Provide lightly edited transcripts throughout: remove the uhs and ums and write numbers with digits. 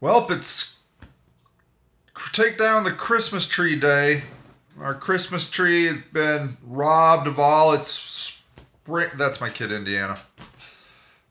Well, it's take down the Christmas tree day. Our Christmas tree has been robbed of all its spring. That's my kid, Indiana.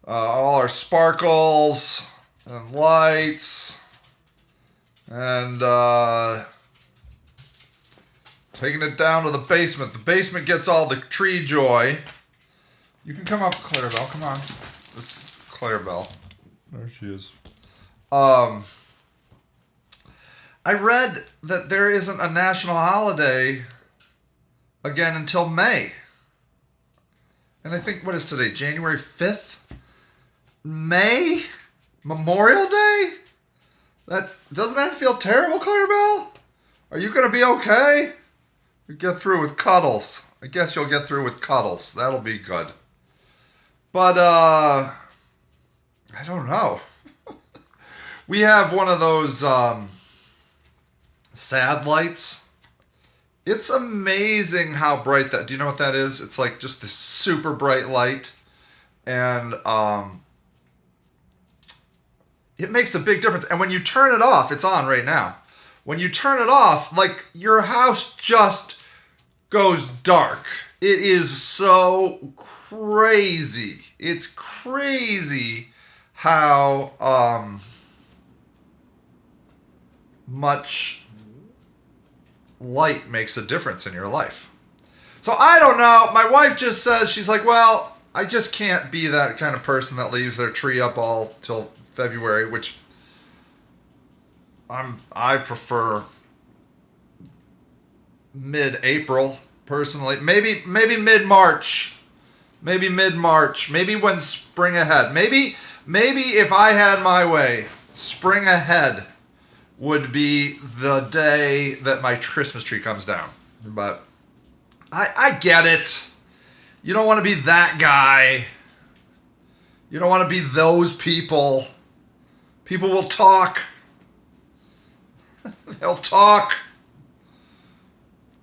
All our sparkles and lights, and taking it down to the basement. The basement gets all the tree joy. You can come up, Clarabelle. Come on. This is Clarabelle. There she is. I read that there isn't a national holiday again until May. And I think, what is today? January 5th? May? Memorial Day? Doesn't that feel terrible, Clarabelle? Are you going to be okay? You get through with cuddles. I guess you'll get through with cuddles. That'll be good. But, I don't know. We have one of those, sad lights. It's amazing how bright that. Do you know what that is? It's like just this super bright light, and it makes a big difference. And when you turn it off, it's on right now. When you turn it off, like, your house just goes dark. It is so crazy. It's crazy how much light makes a difference in your life. So I don't know. My wife just says, she's like, well, I just can't be that kind of person that leaves their tree up all till February, which I prefer mid-April personally. Maybe mid-March. Maybe mid-March. Maybe when spring ahead. Maybe if I had my way, spring ahead would be the day that my Christmas tree comes down. But I get it. You don't want to be that guy. You don't want to be those people. People will talk. They'll talk.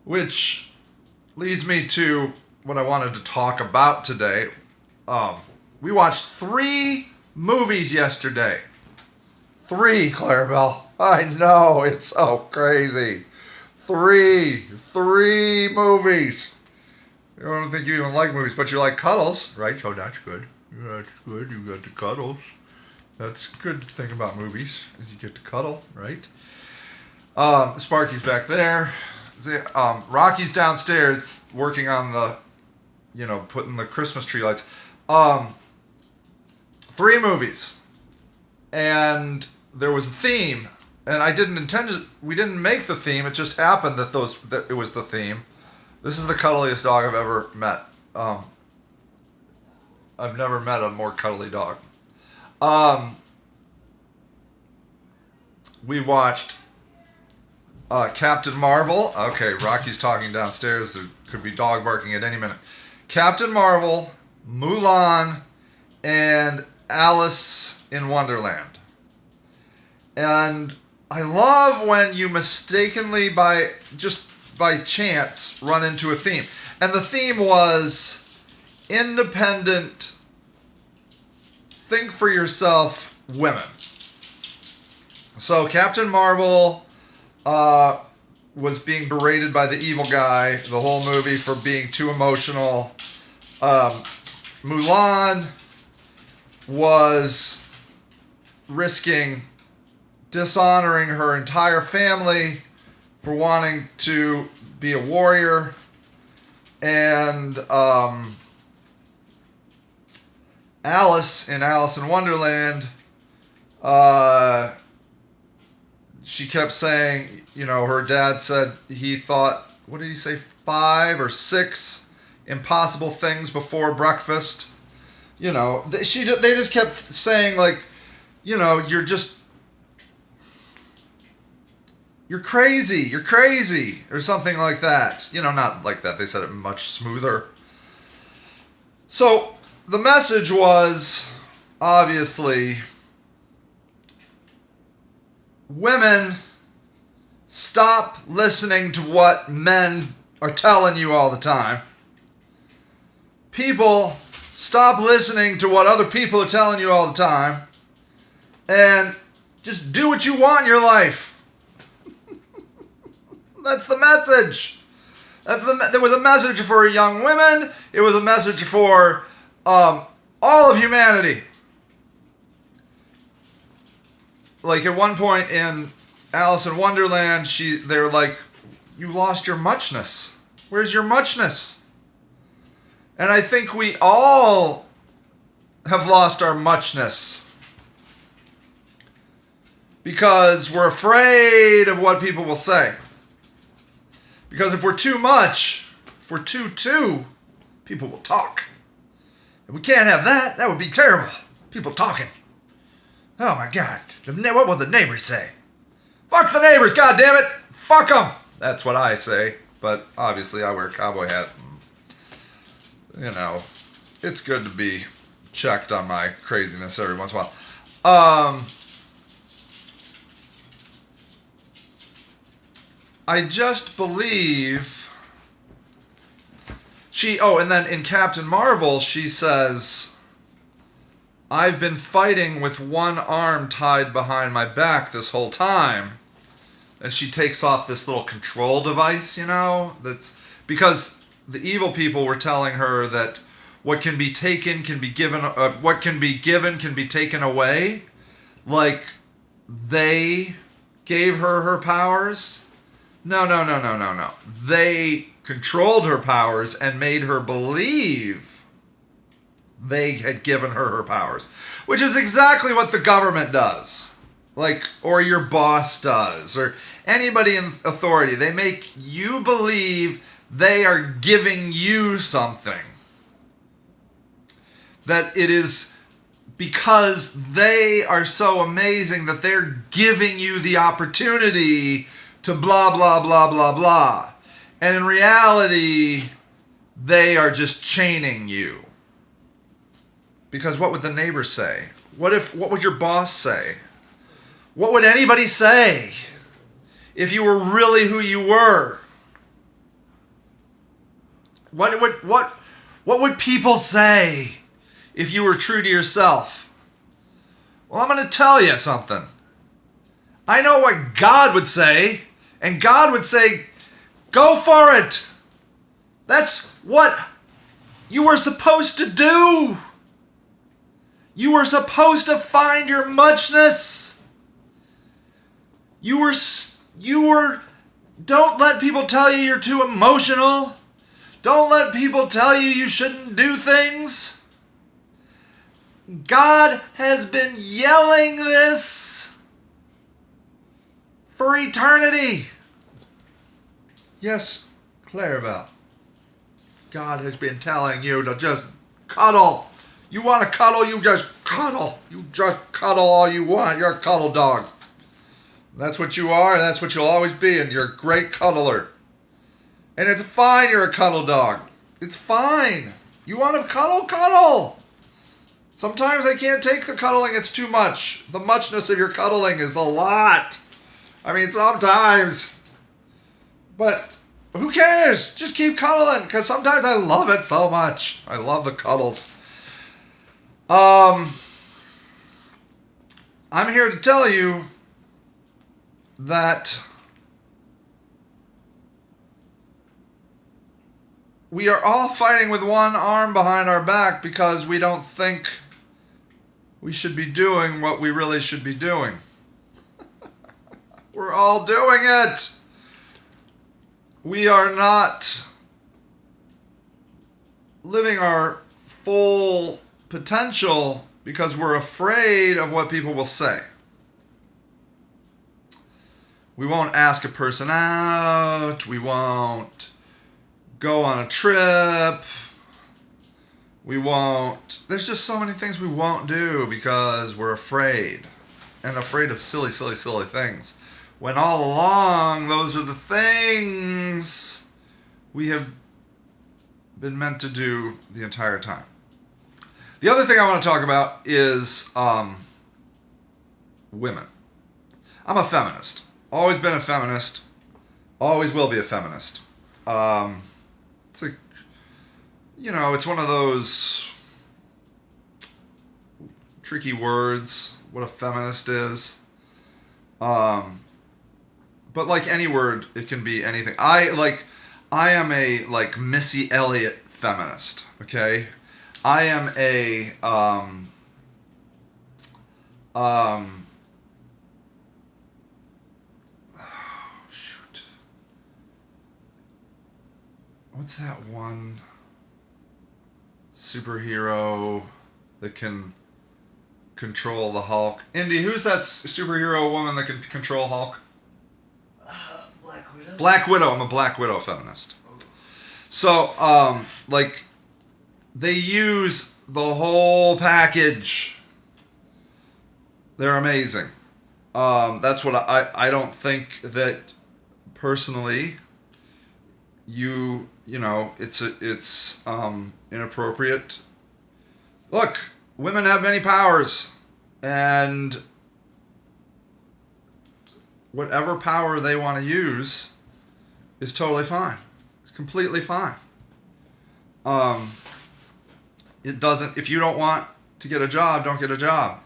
Which leads me to what I wanted to talk about today. We watched 3 movies yesterday. 3, Clarabelle. I know, it's so crazy. 3 movies. I don't think you even like movies, but you like cuddles, right? So that's good. That's good. You got the cuddles. That's a good thing about movies, is you get to cuddle, right? Sparky's back there. Rocky's downstairs working on the, putting the Christmas tree lights. 3 movies. And there was a theme. And I didn't intend to, we didn't make the theme, it just happened that it was the theme. This is the cuddliest dog I've ever met. I've never met a more cuddly dog. We watched Captain Marvel. Okay, Rocky's talking downstairs. There could be dog barking at any minute. Captain Marvel, Mulan, and Alice in Wonderland. And I love when you mistakenly, by chance, run into a theme. And the theme was independent, think for yourself women. So Captain Marvel was being berated by the evil guy the whole movie for being too emotional. Mulan was risking dishonoring her entire family for wanting to be a warrior. And Alice in Alice in Wonderland, she kept saying, her dad said he thought, what did he say, 5 or 6 impossible things before breakfast. They just kept saying, like, you're crazy, or something like that. Not like that. They said it much smoother. So the message was, obviously, women, stop listening to what men are telling you all the time. People, stop listening to what other people are telling you all the time. And Just do what you want in your life. That's the message. There was a message for young women. It was a message for all of humanity. Like at one point in Alice in Wonderland, they're like, you lost your muchness. Where's your muchness? And I think we all have lost our muchness because we're afraid of what people will say. Because if we're too much, if we're too, people will talk. And we can't have that. That would be terrible. People talking. Oh my God. What will the neighbors say? Fuck the neighbors, goddammit. Fuck them. That's what I say. But obviously I wear a cowboy hat. You know, it's good to be checked on my craziness every once in a while. I just believe and then in Captain Marvel, she says, I've been fighting with one arm tied behind my back this whole time. And she takes off this little control device, that's because the evil people were telling her that what can be taken can be given, what can be given can be taken away. Like they gave her powers. No. They controlled her powers and made her believe they had given her powers, which is exactly what the government does. Or your boss does, or anybody in authority. They make you believe they are giving you something. That it is because they are so amazing that they're giving you the opportunity to blah, blah, blah, blah, blah. And in reality, they are just chaining you. Because what would the neighbors say? What would your boss say? What would anybody say if you were really who you were? What would people say if you were true to yourself? Well, I'm going to tell you something. I know what God would say, and God would say, go for it. That's what you were supposed to do. You were supposed to find your muchness. You were, don't let people tell you you're too emotional. Don't let people tell you shouldn't do things. God has been yelling this for eternity. Yes, Clarabelle. God has been telling you to just cuddle. You want to cuddle, you just cuddle. You just cuddle all you want. You're a cuddle dog. That's what you are, and that's what you'll always be, and you're a great cuddler. And it's fine you're a cuddle dog. It's fine. You want to cuddle? Cuddle. Sometimes I can't take the cuddling. It's too much. The muchness of your cuddling is a lot. I mean, sometimes. But who cares? Just keep cuddling, because sometimes I love it so much. I love the cuddles. I'm here to tell you that we are all fighting with one arm behind our back because we don't think we should be doing what we really should be doing. We're all doing it. We are not living our full potential because we're afraid of what people will say. We won't ask a person out. We won't go on a trip. We won't. There's just so many things we won't do because we're afraid. And afraid of silly, silly, silly things. When all along, those are the things we have been meant to do the entire time. The other thing I want to talk about is women. I'm a feminist. Always been a feminist. Always will be a feminist. It's like, it's one of those tricky words, what a feminist is. But like any word, it can be anything. I am a like Missy Elliott feminist. Okay, I am a shoot. What's that one superhero that can control the Hulk? Indy, who's that superhero woman that can control Hulk? Black Widow. Black Widow. I'm a Black Widow feminist. So, like, they use the whole package. They're amazing. That's what I don't think that personally. You know, it's inappropriate. Look, women have many powers, and whatever power they want to use is totally fine. It's completely fine. It doesn't. If you don't want to get a job, don't get a job.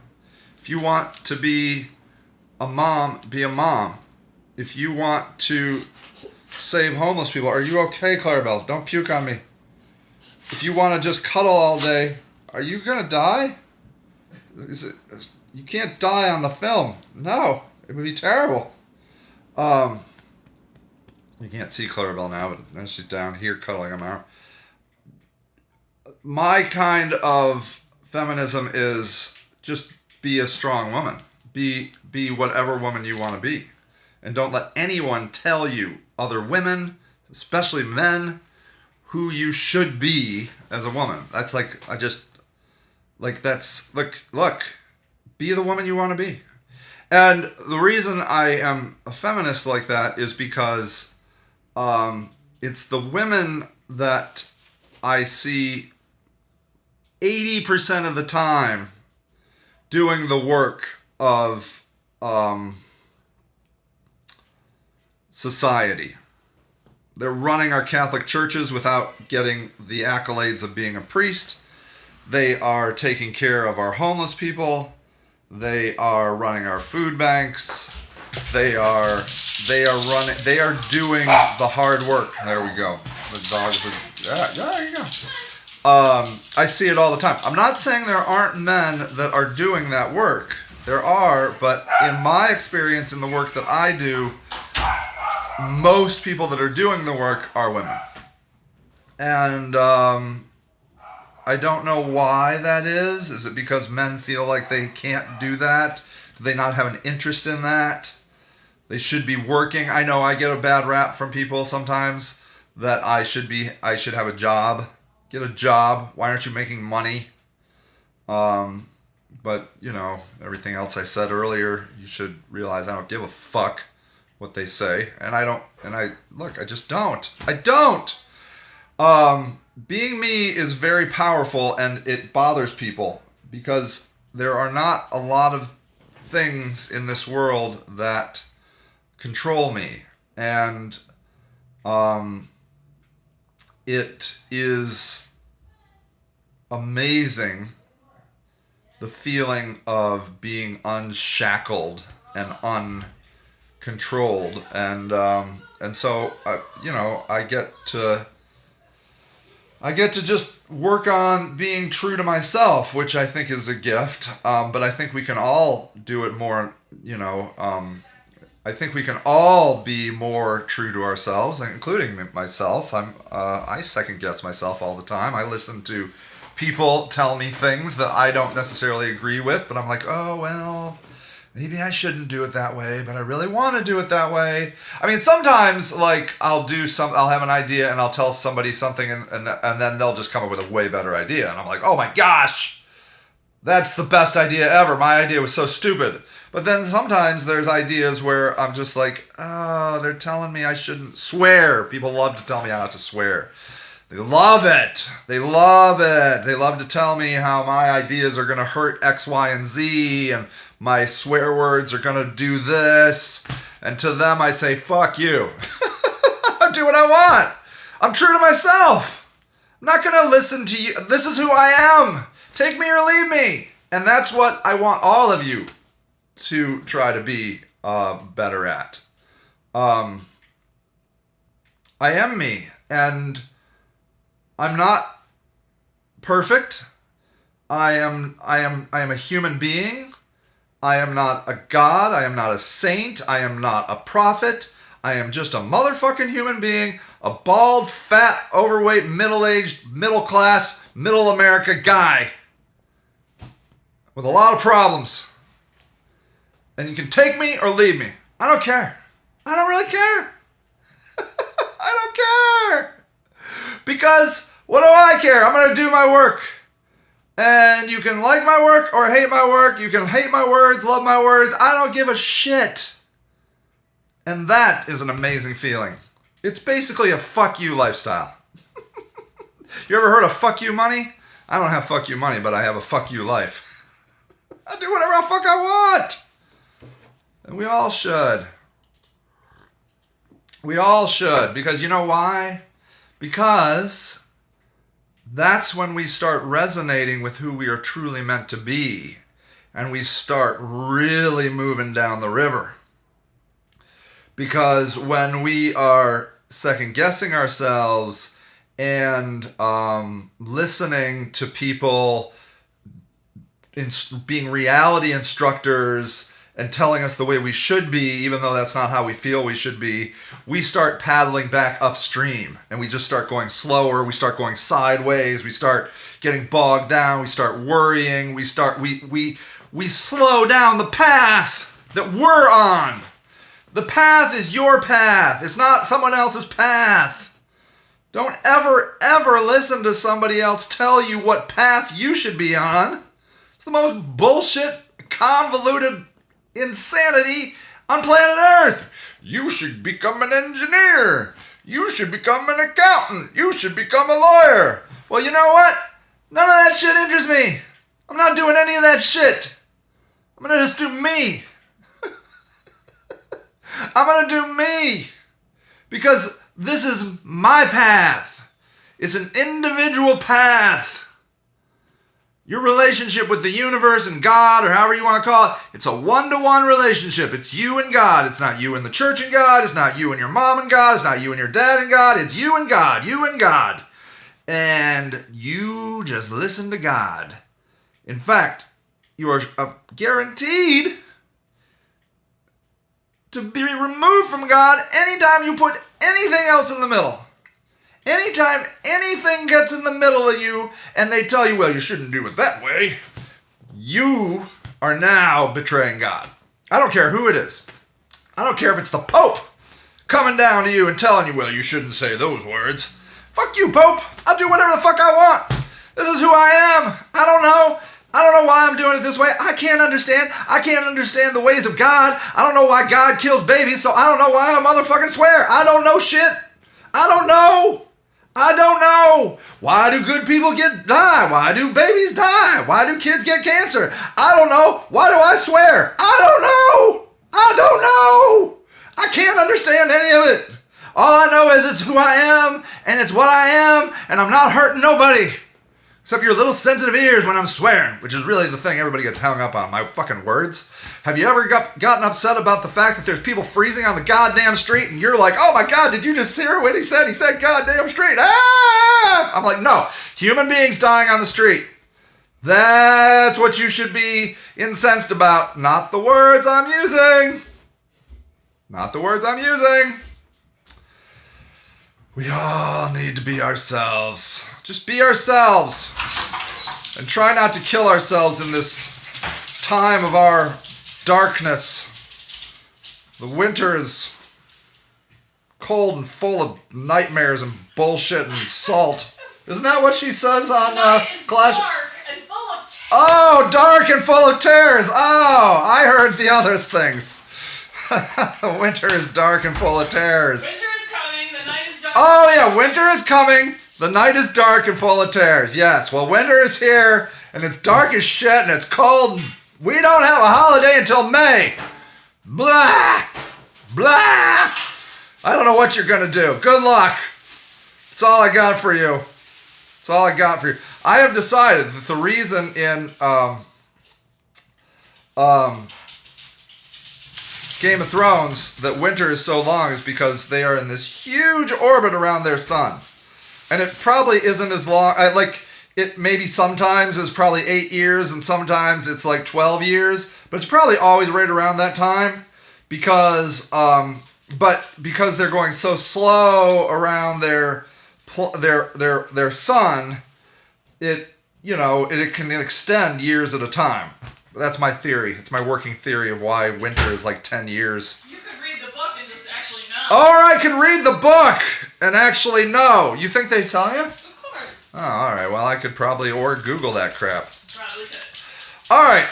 If you want to be a mom, be a mom. If you want to save homeless people, are you okay, Clarabelle? Don't puke on me. If you want to just cuddle all day, are you gonna die? You can't die on the film. No, it would be terrible. You can't see Clarabelle now, but now she's down here cuddling him out. My kind of feminism is just be a strong woman. Be whatever woman you want to be. And don't let anyone tell you, other women, especially men, who you should be as a woman. That's look, be the woman you want to be. And the reason I am a feminist like that is because it's the women that I see 80% of the time doing the work of society. They're running our Catholic churches without getting the accolades of being a priest. They are taking care of our homeless people. They are running our food banks. They are doing the hard work. There we go. The dogs are, there you go. I see it all the time. I'm not saying there aren't men that are doing that work. There are, but in my experience in the work that I do, most people that are doing the work are women. And I don't know why that is. Is it because men feel like they can't do that? Do they not have an interest in that? They should be working. I know I get a bad rap from people sometimes that I should have a job. Get a job. Why aren't you making money? But, you know, everything else I said earlier, you should realize I don't give a fuck what they say. And I just don't. I don't. Being me is very powerful, and it bothers people because there are not a lot of things in this world that control me. And it is amazing the feeling of being unshackled and uncontrolled, and so I get to just work on being true to myself, which I think is a gift. But I think we can all do it more. I think we can all be more true to ourselves, including myself. I second guess myself all the time. I listen to people tell me things that I don't necessarily agree with, but I'm like, oh, well, maybe I shouldn't do it that way, but I really want to do it that way. I mean, sometimes, like, I'll have an idea and I'll tell somebody something and then they'll just come up with a way better idea. And I'm like, oh my gosh, that's the best idea ever. My idea was so stupid. But then sometimes there's ideas where I'm just like, oh, they're telling me I shouldn't swear. People love to tell me how not to swear. They love it. They love it. They love to tell me how my ideas are going to hurt X, Y, and Z, and my swear words are going to do this. And to them, I say, fuck you. I do what I want. I'm true to myself. I'm not going to listen to you. This is who I am. Take me or leave me. And that's what I want all of you to try to be better at. I am me, and I'm not perfect. I am a human being. I am not a god. I am not a saint. I am not a prophet. I am just a motherfucking human being, a bald, fat, overweight, middle-aged, middle-class, middle America guy with a lot of problems. And you can take me or leave me. I don't care. I don't really care. I don't care. Because what do I care? I'm going to do my work. And you can like my work or hate my work. You can hate my words, love my words. I don't give a shit. And that is an amazing feeling. It's basically a fuck you lifestyle. You ever heard of fuck you money? I don't have fuck you money, but I have a fuck you life. I do whatever the fuck I want. And we all should. We all should. Because you know why? Because that's when we start resonating with who we are truly meant to be. And we start really moving down the river. Because when we are second guessing ourselves and listening to people being reality instructors and telling us the way we should be, even though that's not how we feel we should be, we start paddling back upstream and we just start going slower. We start going sideways. We start getting bogged down. We start worrying. We slow down the path that we're on. The path is your path. It's not someone else's path. Don't ever, ever listen to somebody else tell you what path you should be on. It's the most bullshit, convoluted insanity on planet Earth. You should become an engineer. You should become an accountant. You should become a lawyer. Well, you know what? None of that shit interests me. I'm not doing any of that shit. I'm going to just do me. I'm going to do me. Because this is my path. It's an individual path. Your relationship with the universe and God, or however you want to call it, it's a one-to-one relationship. It's you and God. It's not you and the church and God. It's not you and your mom and God. It's not you and your dad and God. It's you and God. You and God. And you just listen to God. In fact, you are guaranteed to be removed from God anytime you put anything else in the middle. Anytime anything gets in the middle of you and they tell you, well, you shouldn't do it that way, you are now betraying God. I don't care who it is. I don't care if it's the Pope coming down to you and telling you, well, you shouldn't say those words. Fuck you, Pope. I'll do whatever the fuck I want. This is who I am. I don't know why I'm doing it this way. I can't understand the ways of God. I don't know why God kills babies, so I don't know why I motherfucking swear. I don't know shit. I don't know. Why do good people die? Why do babies die? Why do kids get cancer? I don't know. Why do I swear? I don't know. I can't understand any of it. All I know is it's who I am, and it's what I am, and I'm not hurting nobody. Except your little sensitive ears when I'm swearing, which is really the thing everybody gets hung up on, my fucking words. Have you ever gotten upset about the fact that there's people freezing on the goddamn street and you're like, oh my God, did you just hear what he said? He said goddamn street. Ah! I'm like, no, human beings dying on the street. That's what you should be incensed about, not the words I'm using. We all need to be ourselves. Just be ourselves. And try not to kill ourselves in this time of our darkness. The winter is cold and full of nightmares and bullshit and salt. Isn't that what she says on Clash? Dark and full of terror. Oh, dark and full of terrors. Oh, I heard the other things. Winter is dark and full of terrors. Winter is coming. The night is dark. Oh yeah, winter is coming. The night is dark and full of terrors. Yes, well, winter is here, and it's dark as shit, and it's cold. And we don't have a holiday until May. Blah! Blah! I don't know what you're going to do. Good luck. That's all I got for you. I have decided that the reason in Game of Thrones that winter is so long is because they are in this huge orbit around their sun. And it probably isn't as long. It maybe sometimes is probably 8 years and sometimes it's like 12 years. But it's probably always right around that time because because they're going so slow around their sun, it can extend years at a time. That's my theory. It's my working theory of why winter is like 10 years. You could read the book and just actually know. Or I can read the book and actually know. You think they tell you? Of course. Oh, all right. Well, I could probably or Google that crap. Probably could. All right.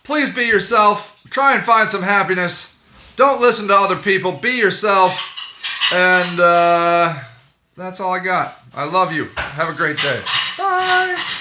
Please be yourself. Try and find some happiness. Don't listen to other people. Be yourself. And that's all I got. I love you. Have a great day. Bye.